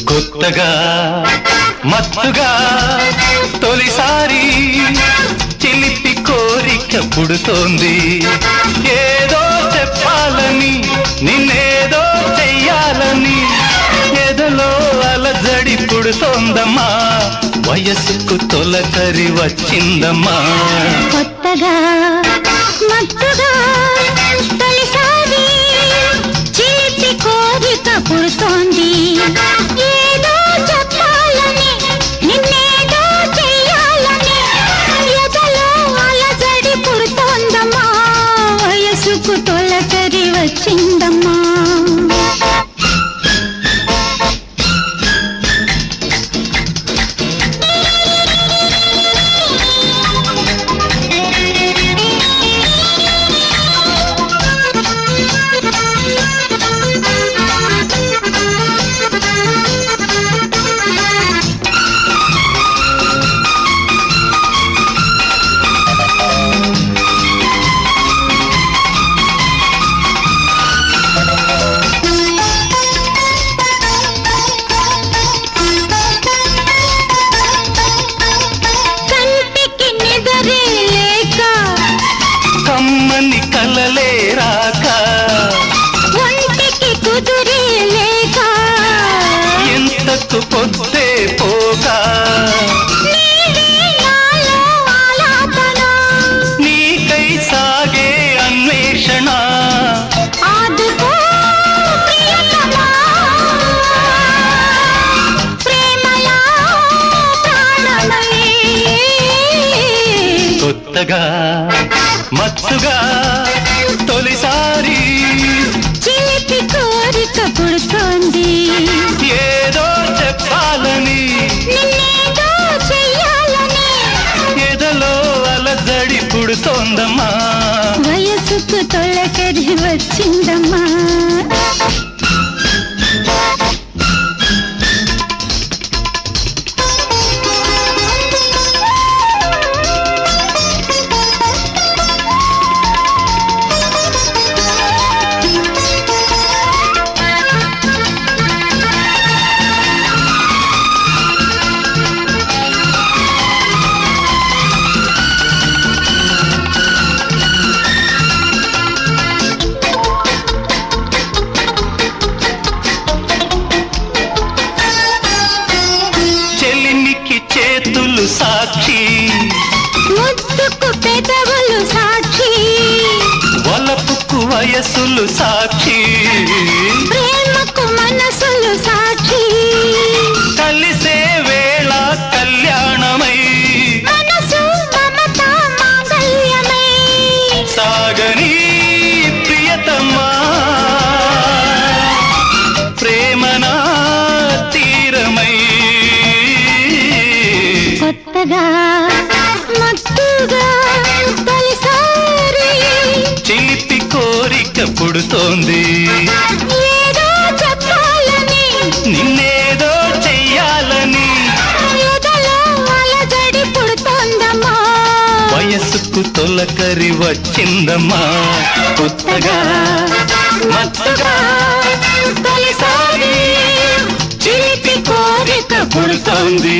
కొత్తగా మత్తుగా తొలిసారి చిలిపి కోరిక పుడుతోంది. ఏదో చెప్పాలని నిన్నేదో చెయ్యాలని ఎదలో అలజడి పుడుతోందమ్మా. వయసుకు తొలకరి వచ్చిందమ్మా. కొత్తగా మత్తుగా తొలిసారి చిలిపి కోరిక పుడుతోంది. ఏదో చెప్పాలని నిన్నేదో చెయ్యాలని ఎదలో అలజడి పుడుతోందమ్మా. వయసుకు తొలకరి వచ్చిందమ్మా. కమ్మని కలలే రాక ఒంటికి కుదురే లేక ఎంతకు పొద్దే పోక నీవే నాలో ఆలాపన నీకై సాగే అన్వేషణ. ఆదుకో ప్రియతమా ప్రేమలా ప్రాణమై. కొత్తగా మత్తుగా తొలిసారి చిలిపి కోరిక పుడుతోంది. ఏదో చెప్పాలని నిన్నేదో చెయ్యాలని ఎదలో అలజడి పుడుతోందమ్మా. వయసుకు తొలకరి వచ్చిందమ్మా. చేతులు సాక్షి ముద్దుకు పెదవులు సాక్షి వలపుకు వయసులు సాక్షి ప్రేమకు మనసులు సాక్షి కలిసే వేళ కళ్యాణమై మనసు మమత మాంగళ్యమై సాగని ప్రియతమా ప్రేమనా తీరమై. కొత్తగా మత్తుగా తొలిసారి చిలిపి కోరిక పుడుతోంది. ఏదో చెప్పాలని నిన్నేదో చెయ్యాలని ఎదలో అలజడి పుడుతోందమ్మా. వయసుకు తొలకరి వచ్చిందమ్మా. కొత్తగా మత్తుగా తొలిసారి చిలిపి కోరిక పుడుతోంది.